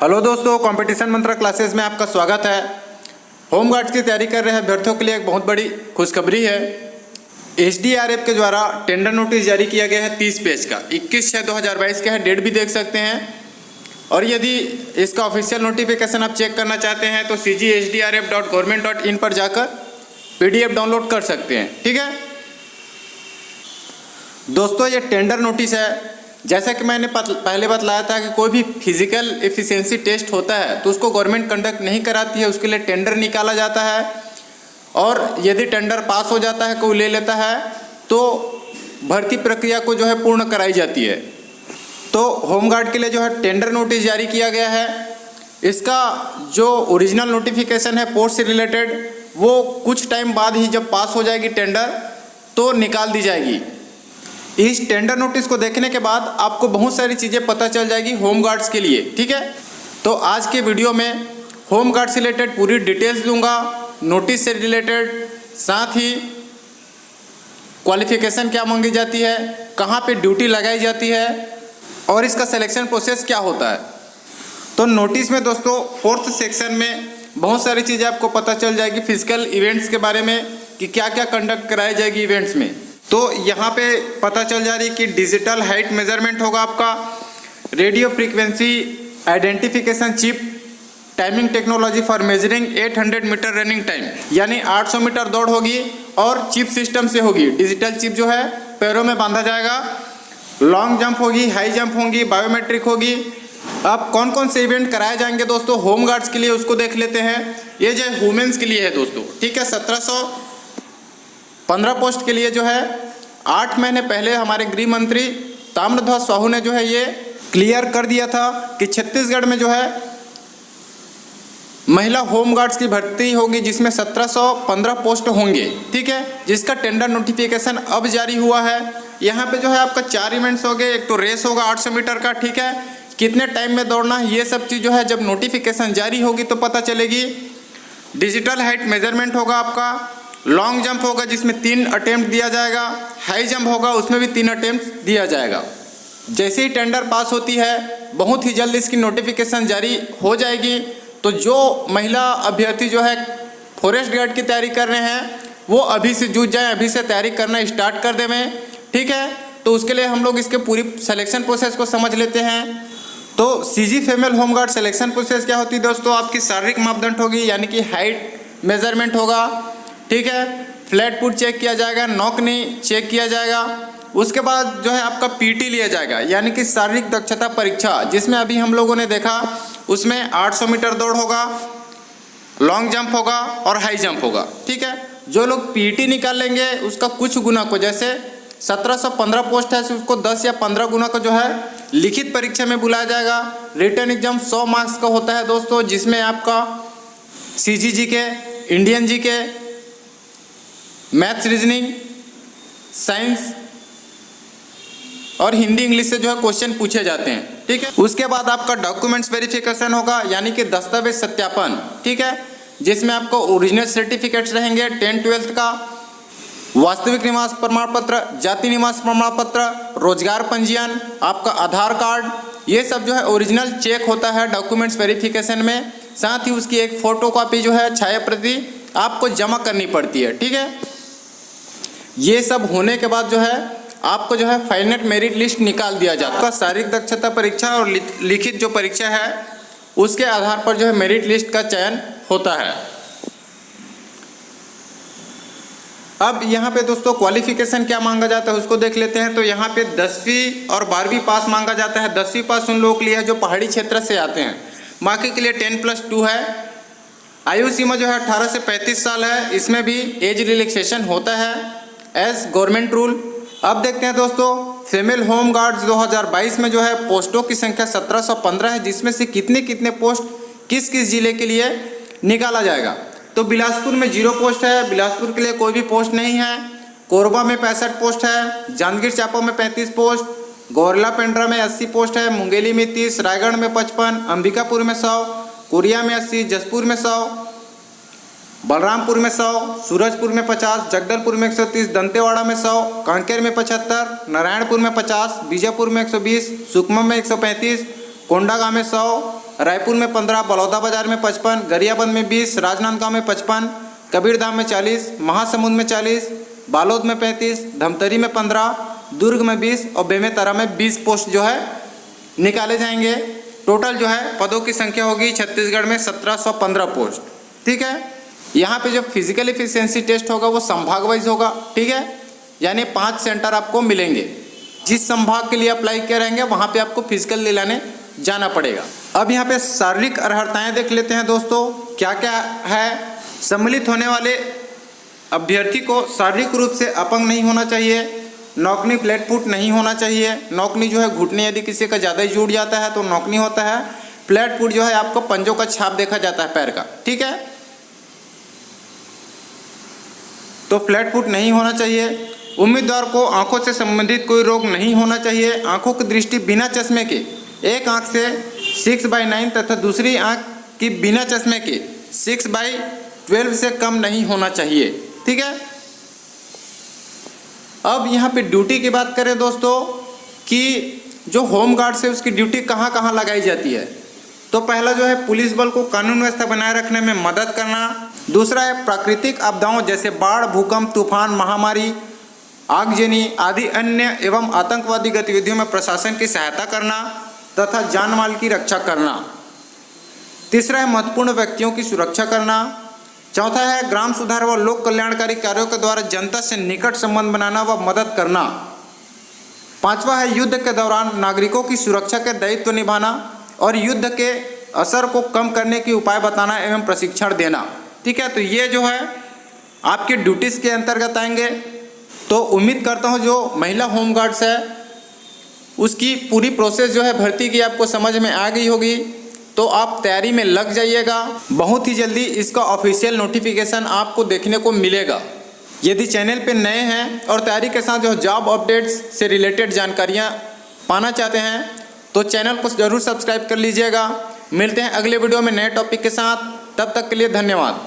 Hello दोस्तों, competition मंत्रा classes में आपका स्वागत है। होम गार्ड्स की तैयारी कर रहे अभ्यर्थियों के लिए एक बहुत बड़ी खुशखबरी है। एसडीआरएफ के द्वारा टेंडर नोटिस जारी किया गया है 30 पेज का। 21/6/2022 का है, डेट भी देख सकते हैं। और यदि इसका ऑफिशियल नोटिफिकेशन आप चेक करना चाहते हैं तो cgsdrf.government.in पर जाकर PDF डाउनलोड कर सकते हैं। ठीक है दोस्तों, ये टेंडर नोटिस है। जैसा कि मैंने पहले बतलाया था कि कोई भी फिजिकल एफिशिएंसी टेस्ट होता है तो उसको गवर्नमेंट कंडक्ट नहीं कराती है, उसके लिए टेंडर निकाला जाता है। और यदि टेंडर पास हो जाता है, कोई ले लेता है, तो भर्ती प्रक्रिया को जो है पूर्ण कराई जाती है। तो होमगार्ड के लिए जो है टेंडर नोटिस जारी किया गया है। इसका जो ओरिजिनल नोटिफिकेशन है पोस्ट से रिलेटेड, वो कुछ टाइम बाद ही जब पास हो जाएगी टेंडर तो निकाल दी जाएगी। इस टेंडर नोटिस को देखने के बाद आपको बहुत सारी चीज़ें पता चल जाएगी होम गार्ड्स के लिए। ठीक है, तो आज के वीडियो में होम गार्ड से रिलेटेड पूरी डिटेल्स दूंगा, नोटिस से रिलेटेड, साथ ही क्वालिफिकेशन क्या मांगी जाती है, कहाँ पे ड्यूटी लगाई जाती है और इसका सिलेक्शन प्रोसेस क्या होता है। तो नोटिस में दोस्तों 4th सेक्शन में बहुत सारी चीज़ें आपको पता चल जाएगी फिजिकल इवेंट्स के बारे में कि क्या क्या कंडक्ट कराई जाएगी इवेंट्स में। तो यहाँ पे पता चल जा रही है कि डिजिटल हाइट मेजरमेंट होगा आपका, radio frequency identification chip, timing technology for measuring 800 metre running time, यानी 800 मीटर दौड़ होगी और चिप सिस्टम से होगी। डिजिटल चिप जो है पैरों में बांधा जाएगा। लॉन्ग जंप होगी, हाई जंप होगी, बायोमेट्रिक होगी। अब कौन कौन से इवेंट कराए जाएंगे दोस्तों होम गार्ड्स के लिए, उसको देख लेते हैं। ये जो वुमेन्स के लिए है दोस्तों, ठीक है। 1715 पोस्ट के लिए जो है 8 महीने पहले हमारे गृह मंत्री ताम्रध्वज साहू ने जो है ये क्लियर कर दिया था कि छत्तीसगढ़ में जो है महिला होम गार्ड्स की भर्ती होगी, जिसमें 1715 पोस्ट होंगे। ठीक है, जिसका टेंडर नोटिफिकेशन अब जारी हुआ है। यहाँ पे जो है आपका 4 इवेंट्स हो गए। एक तो रेस होगा 800 मीटर का, ठीक है, कितने टाइम में दौड़ना है, ये सब चीज़ जो है जब नोटिफिकेशन जारी होगी तो पता चलेगी। डिजिटल हाइट मेजरमेंट होगा आपका। लॉन्ग जंप होगा जिसमें 3 अटेम्प्ट दिया जाएगा। हाई जंप होगा, उसमें भी 3 अटेम्प्ट दिया जाएगा। जैसे ही टेंडर पास होती है बहुत ही जल्द इसकी नोटिफिकेशन जारी हो जाएगी। तो जो महिला अभ्यर्थी जो है फॉरेस्ट गार्ड की तैयारी कर रहे हैं वो अभी से जुट जाएं, अभी से तैयारी करना स्टार्ट कर देवें। ठीक है, तो उसके लिए हम लोग इसके पूरी सिलेक्शन प्रोसेस को समझ लेते हैं। तो CG female home guard selection process क्या होती है दोस्तों, आपकी शारीरिक मापदंड होगी, यानी कि हाइट मेजरमेंट होगा। ठीक है, फ्लैट फुट चेक किया जाएगा, नॉक नी चेक किया जाएगा। उसके बाद जो है आपका पीटी लिया जाएगा, यानी कि शारीरिक दक्षता परीक्षा, जिसमें अभी हम लोगों ने देखा उसमें 800 मीटर दौड़ होगा, लॉन्ग जंप होगा और हाई जंप होगा। ठीक है, जो लोग पीटी निकाल लेंगे उसका कुछ गुना को, जैसे 1715 पोस्ट है उसको 10 या 15 गुना को जो है लिखित परीक्षा में बुलाया जाएगा। रिटन एग्जाम 100 मार्क्स का होता है दोस्तों, जिसमें आपका CGG के, इंडियन जी के, मैथ्स, रीजनिंग, साइंस और हिंदी इंग्लिश से जो है क्वेश्चन पूछे जाते हैं। ठीक है, उसके बाद आपका डॉक्यूमेंट्स वेरिफिकेशन होगा, यानी कि दस्तावेज सत्यापन। ठीक है, जिसमें आपको ओरिजिनल सर्टिफिकेट्स रहेंगे 10th-12th का, वास्तविक निवास प्रमाण पत्र, जाति निवास प्रमाण पत्र, रोजगार पंजीयन, आपका आधार कार्ड, ये सब जो है ओरिजिनल चेक होता है डॉक्यूमेंट्स वेरिफिकेशन में। साथ ही उसकी एक फ़ोटो कॉपी जो है छाया प्रति आपको जमा करनी पड़ती है। ठीक है, ये सब होने के बाद जो है आपको जो है फाइनल मेरिट लिस्ट निकाल दिया जाता है। आपका शारीरिक दक्षता परीक्षा और लिखित जो परीक्षा है उसके आधार पर जो है मेरिट लिस्ट का चयन होता है। अब यहाँ पे दोस्तों क्वालिफिकेशन क्या मांगा जाता है उसको देख लेते हैं। तो यहाँ पे 10वीं और 12वीं पास मांगा जाता है। 10वीं पास उन लोगों के लिए है जो पहाड़ी क्षेत्र से आते हैं, बाकी के लिए 10+2 है। आयु सीमा जो है 18 से 35 साल है। इसमें भी एज रिलैक्सेशन होता है एज गवर्नमेंट रूल। अब देखते हैं दोस्तों फीमेल होम गार्ड्स 2022 में जो है पोस्टों की संख्या 1715 है, जिसमें से कितने कितने पोस्ट किस किस जिले के लिए निकाला जाएगा। तो बिलासपुर में 0 पोस्ट है, बिलासपुर के लिए कोई भी पोस्ट नहीं है। कोरबा में 65 पोस्ट है, जांजगीर चांपा में 35 पोस्ट, गौरला पेंड्रा में 80 पोस्ट है, मुंगेली में 30, रायगढ़ में 55, अंबिकापुर में 100, कोरिया में 80, जसपुर में 100, बलरामपुर में 100, सूरजपुर में 50, जगदलपुर में 130, दंतेवाड़ा में 100, कांकेर में 75, नारायणपुर में 50, बीजापुर में 120, सुकमा में 135, कोंडागांव में 100, रायपुर में 15, बलौदा बाजार में 55, गरियाबंद में 20, राजनांदगांव में 55, कबीरधाम में 40, महासमुंद में 40, बालोद में 35, धमतरी में 15, दुर्ग में 20 और बेमेतरा में 20 पोस्ट जो है निकाले जाएंगे। टोटल जो है पदों की संख्या होगी छत्तीसगढ़ में 1715 पोस्ट। ठीक है, यहाँ पे जो फिजिकल एफिशिएंसी टेस्ट होगा वो संभाग वाइज होगा। ठीक है, यानी 5 सेंटर आपको मिलेंगे। जिस संभाग के लिए अप्लाई किए रहेंगे वहाँ पे आपको फिजिकल दिलाने जाना पड़ेगा। अब यहाँ पे शारीरिक अर्हताएँ देख लेते हैं दोस्तों, क्या क्या है। सम्मिलित होने वाले अभ्यर्थी को शारीरिक रूप से अपंग नहीं होना चाहिए, नौकनी फ्लैट फुट नहीं होना चाहिए। नौकनी जो है घुटने यदि किसी का ज़्यादा ही जुड़ जाता है तो नौकनी होता है। फ्लैट फुट जो है आपको पंजों का छाप देखा जाता है पैर का। ठीक है, तो फ्लैट फुट नहीं होना चाहिए। उम्मीदवार को आंखों से संबंधित कोई रोग नहीं होना चाहिए। आंखों की दृष्टि बिना चश्मे के एक आंख से 6/9 तथा दूसरी आंख की बिना चश्मे के 6/12 से कम नहीं होना चाहिए। ठीक है, अब यहाँ पे ड्यूटी की बात करें दोस्तों कि जो होम गार्ड से उसकी ड्यूटी कहाँ कहाँ लगाई जाती है, तो पहला जो है पुलिस बल को कानून व्यवस्था बनाए रखने में मदद करना। दूसरा है प्राकृतिक आपदाओं जैसे बाढ़, भूकंप, तूफान, महामारी, आगजनी आदि अन्य एवं आतंकवादी गतिविधियों में प्रशासन की सहायता करना तथा जान माल की रक्षा करना। तीसरा है महत्वपूर्ण व्यक्तियों की सुरक्षा करना। चौथा है ग्राम सुधार व लोक कल्याणकारी कार्यों के द्वारा जनता से निकट संबंध बनाना व मदद करना। पांचवा है युद्ध के दौरान नागरिकों की सुरक्षा के दायित्व निभाना और युद्ध के असर को कम करने के उपाय बताना एवं प्रशिक्षण देना। ठीक है, तो ये जो है आपके ड्यूटीज़ के अंतर्गत आएंगे। तो उम्मीद करता हूँ जो महिला होम गार्ड्स है उसकी पूरी प्रोसेस जो है भर्ती की आपको समझ में आ गई होगी। तो आप तैयारी में लग जाइएगा, बहुत ही जल्दी इसका ऑफिशियल नोटिफिकेशन आपको देखने को मिलेगा। यदि चैनल पे नए हैं और तैयारी के साथ जो जॉब अपडेट्स से रिलेटेड जानकारियाँ पाना चाहते हैं तो चैनल को ज़रूर सब्सक्राइब कर लीजिएगा। मिलते हैं अगले वीडियो में नए टॉपिक के साथ, तब तक के लिए धन्यवाद।